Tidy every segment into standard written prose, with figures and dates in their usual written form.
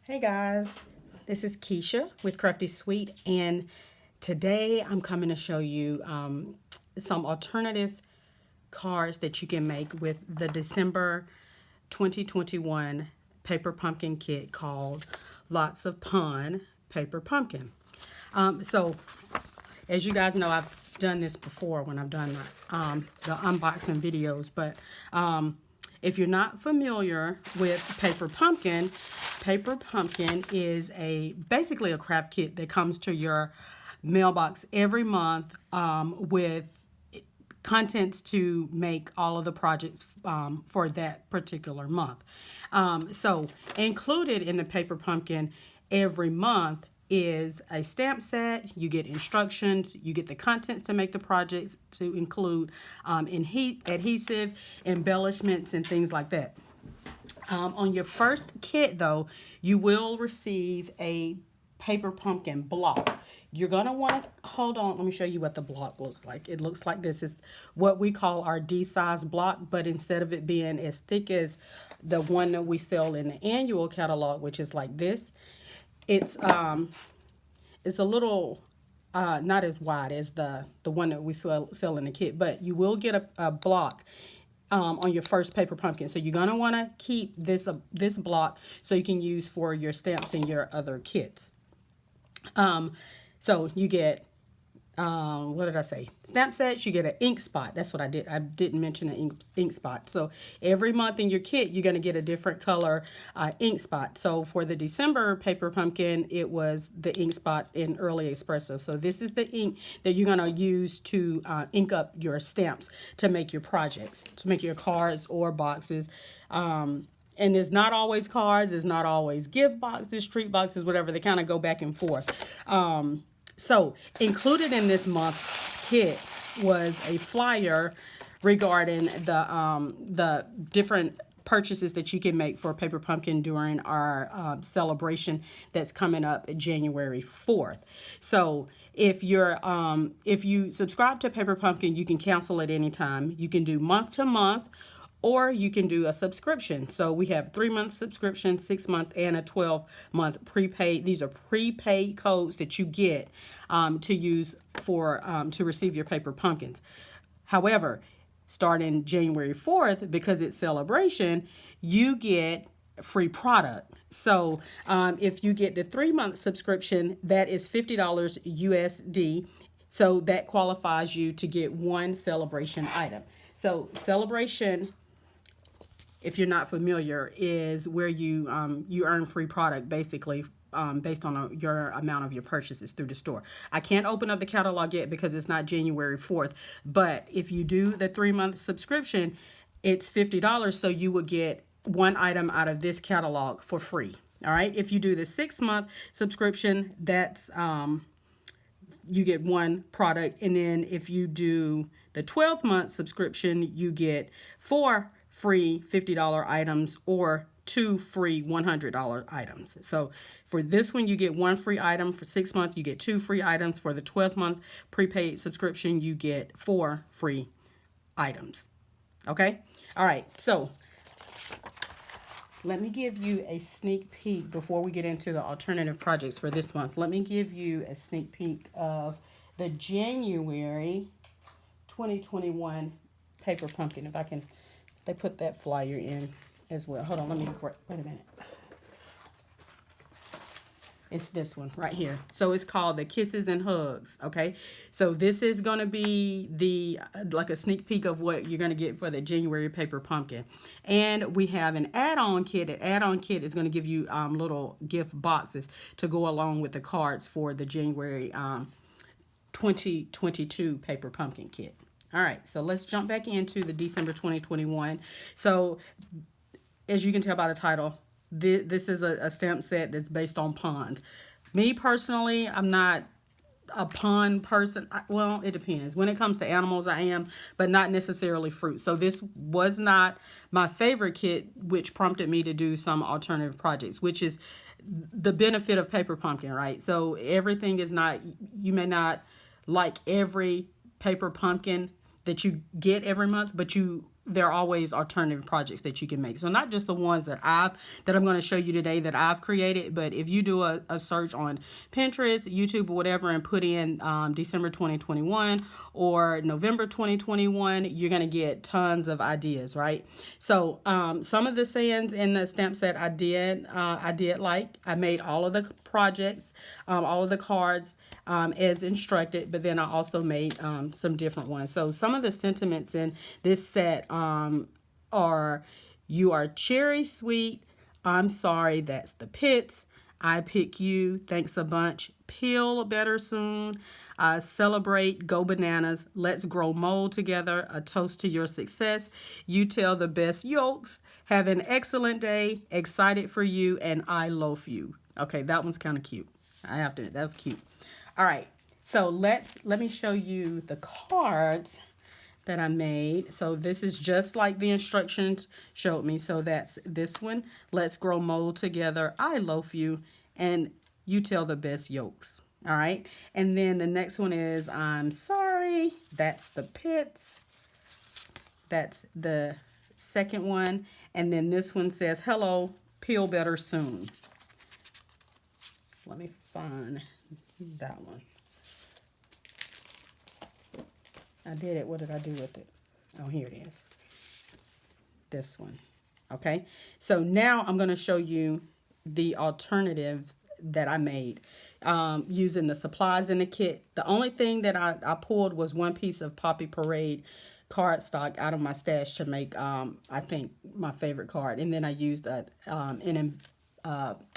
Hey guys, this is Kisha with Crafty Sweet, and today I'm coming to show you some alternative cards that you can make with the December 2021 paper pumpkin kit called Lots of Pun Paper Pumpkin. So as you guys know, I've done this before when I've done the unboxing videos, but if you're not familiar with Paper Pumpkin is basically a craft kit that comes to your mailbox every month with contents to make all of the projects for that particular month. So included in the Paper Pumpkin every month is a stamp set. You get instructions, you get the contents to make the projects, to include adhesive, embellishments, and things like that. On your first kit, though, you will receive a paper pumpkin block. You're going to want to, hold on, let me show you what the block looks like. It looks like this is what we call our D-size block, but instead of it being as thick as the one that we sell in the annual catalog, which is like this, it's a little not as wide as the one that we sell in the kit, but you will get a block on your first paper pumpkin. So you're gonna want to keep this block so you can use for your stamps and your other kits. So you get what did I say? Stamp sets, you get an ink spot. That's what I did. I didn't mention an ink spot. So every month in your kit, you're going to get a different color ink spot. So for the December paper pumpkin, it was the ink spot in Early Espresso. So this is the ink that you're going to use to ink up your stamps to make your projects, to make your cards or boxes. And it's not always cards, it's not always gift boxes, treat boxes, whatever. They kind of go back and forth. So included in this month's kit was a flyer regarding the different purchases that you can make for Paper Pumpkin during our celebration that's coming up January 4th. So if you subscribe to Paper Pumpkin, you can cancel at any time. You can do month to month, or you can do a subscription. So we have 3-month subscription, 6-month, and a 12-month prepaid. These are prepaid codes that you get to use for to receive your paper pumpkins. However, starting January 4th, because it's celebration, you get free product. So if you get the 3-month subscription, that is $50 USD. So that qualifies you to get one celebration item. So celebration, if you're not familiar, is where you earn free product basically based on your amount of your purchases through the store. I can't open up the catalog yet because it's not January 4th, but if you do the 3-month subscription, it's $50, so you will get one item out of this catalog for free. All right. If you do the 6-month subscription, that's you get one product, and then if you do the 12-month subscription, you get 4 free $50 items or 2 free $100 items. So for this one, you get 1 free item. For 6 months, you get 2 free items. For the 12-month prepaid subscription, you get 4 free items. Okay? All right. So let me give you a sneak peek before we get into the alternative projects for this month. Let me give you a sneak peek of the January 2021 paper pumpkin. If I can, they put that flyer in as well. Hold on, let me, wait a minute. It's this one right here. So it's called the Kisses and Hugs, okay? So this is going to be like a sneak peek of what you're going to get for the January paper pumpkin. And we have an add-on kit. An add-on kit is going to give you little gift boxes to go along with the cards for the January 2022 paper pumpkin kit. All right, so let's jump back into the December 2021. So as you can tell by the title, this is a stamp set that's based on puns. Me personally, I'm not a pun person. Well, it depends. When it comes to animals, I am, but not necessarily fruit. So this was not my favorite kit, which prompted me to do some alternative projects, which is the benefit of paper pumpkin, right? So everything is not, you may not like every paper pumpkin that you get every month, but you there are always alternative projects that you can make. So not just the ones that I'm going to show you today that I've created, but if you do a search on Pinterest, YouTube, or whatever, and put in December 2021 or November 2021, you're going to get tons of ideas, right? So some of the sayings in the stamp set I made all of the projects, all of the cards as instructed, but then I also made some different ones. So some of the sentiments in this set are: you are cherry sweet, I'm sorry, that's the pits, I pick you, thanks a bunch, peel better soon, celebrate, go bananas, let's grow mold together, a toast to your success, you tell the best yolks, have an excellent day, excited for you, and I loaf you. Okay, that one's kind of cute. That's cute. All right, so let me show you the cards that I made. So this is just like the instructions showed me. So that's this one. Let's grow mold together, I loaf you, and you tell the best yolks. All right. And then the next one is I'm sorry. That's the pits. That's the second one. And then this one says, hello, peel better soon. Let me find that one. I did it. What did I do with it? Oh, here it is. This one. Okay. So now I'm going to show you the alternatives that I made using the supplies in the kit. The only thing that I pulled was one piece of Poppy Parade cardstock out of my stash to make, I think, my favorite card. And then I used an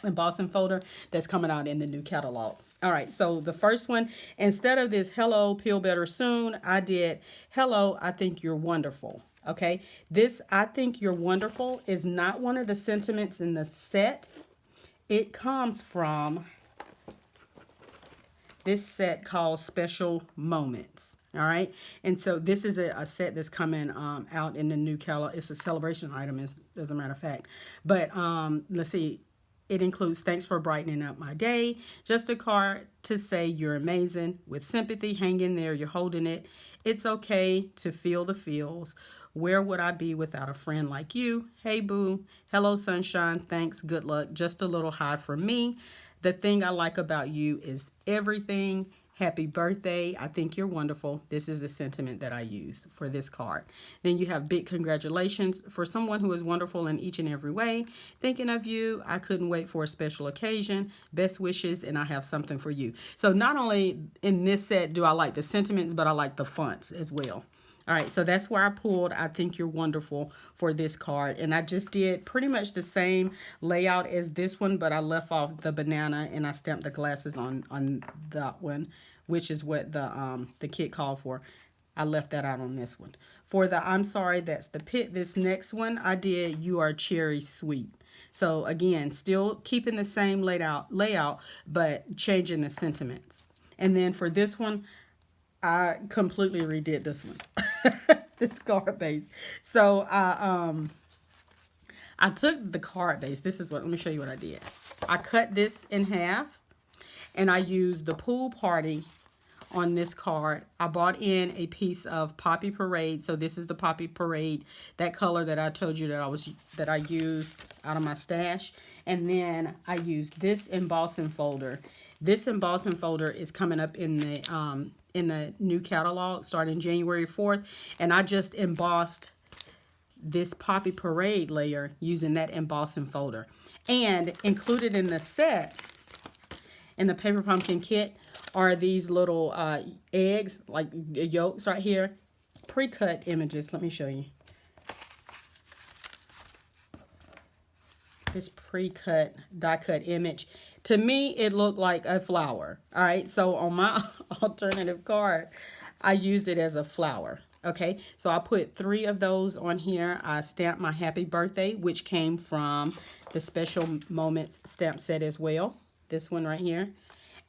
embossing folder that's coming out in the new catalog. All right, so the first one, instead of this hello, peel better soon, I did hello, I think you're wonderful. Okay, this I think you're wonderful is not one of the sentiments in the set. It comes from this set called Special Moments. All right, and so this is a set that's coming out in the new catalog. It's a celebration item, as a matter of fact. But let's see. It includes thanks for brightening up my day, just a card to say you're amazing, with sympathy, hang in there, you're holding it. It's okay to feel the feels. Where would I be without a friend like you? Hey boo, hello sunshine, thanks, good luck, just a little high from me. The thing I like about you is everything. Happy birthday. I think you're wonderful. This is the sentiment that I use for this card. Then you have big congratulations for someone who is wonderful in each and every way. Thinking of you. I couldn't wait for a special occasion. Best wishes, and I have something for you. So not only in this set do I like the sentiments, but I like the fonts as well. All right, so that's where I pulled I think you're wonderful for this card. And I just did pretty much the same layout as this one, but I left off the banana and I stamped the glasses on that one, which is what the kit called for. I left that out on this one. For the I'm sorry, that's the pit. This next one I did you are cherry sweet. So again, still keeping the same layout, but changing the sentiments. And then for this one, I completely redid this one. This card base. So I took the card base. This is what, let me show you what I did. I cut this in half and I used the pool party on this card. I bought in a piece of Poppy Parade. So this is the Poppy Parade, that color that I told you that I used out of my stash. And then I used this embossing folder. This embossing folder is coming up in the new catalog starting January 4th. And I just embossed this Poppy Parade layer using that embossing folder. And included in the set, in the Paper Pumpkin kit, are these little eggs, like the yolks right here. Pre-cut images. Let me show you. This pre-cut, die-cut image. To me, it looked like a flower. All right, so on my alternative card, I used it as a flower. Okay, so I put 3 of those on here. I stamped my happy birthday, which came from the Special Moments stamp set as well. This one right here.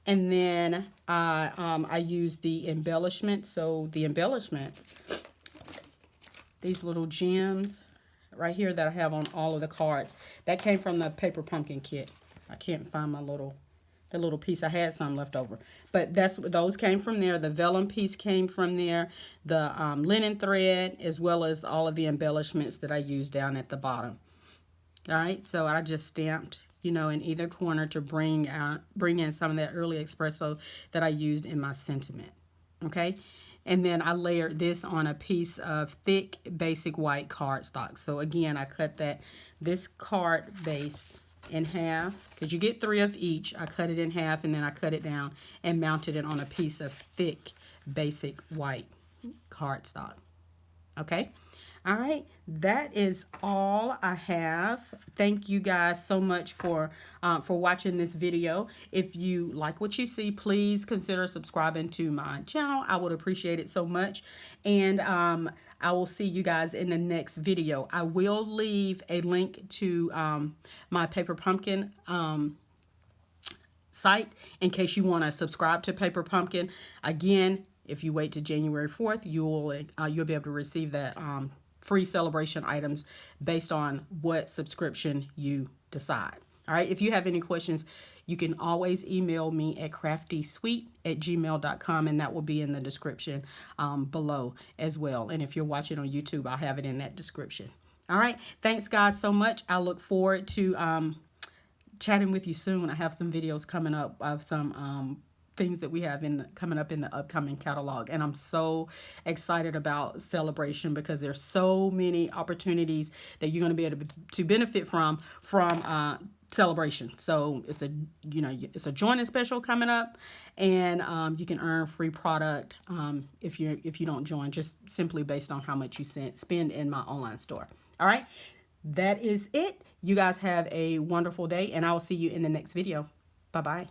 And then I used the embellishments. So the embellishments, these little gems right here that I have on all of the cards, that came from the Paper Pumpkin kit. I can't find my little the little piece. I had some left over, but those came from there. The vellum piece came from there, the linen thread, as well as all of the embellishments that I used down at the bottom. All right, so I just stamped, you know, in either corner to bring in some of that early espresso that I used in my sentiment. Okay, and then I layered this on a piece of thick basic white cardstock. So again, I cut this card base in half, because you get 3 of each. I cut it in half, and then I cut it down and mounted it on a piece of thick basic white cardstock. Okay. All right, that is all I have. Thank you guys so much for watching this video. If you like what you see, please consider subscribing to my channel. I would appreciate it so much. And I will see you guys in the next video. I will leave a link to my Paper Pumpkin site in case you want to subscribe to Paper Pumpkin. Again, if you wait to January 4th, you'll be able to receive that free celebration items based on what subscription you decide. All right, if you have any questions, you can always email me at craftysweet@gmail.com, and that will be in the description below as well. And if you're watching on YouTube, I'll have it in that description. All right, thanks guys so much. I look forward to chatting with you soon. I have some videos coming up of some things that we have coming up in the upcoming catalog, and I'm so excited about Celebration because there's so many opportunities that you're going to be able to benefit from Celebration. So it's a join and special coming up, and you can earn free product if you don't join, just simply based on how much you spend in my online store. All right, that is it. You guys have a wonderful day, and I will see you in the next video. Bye bye.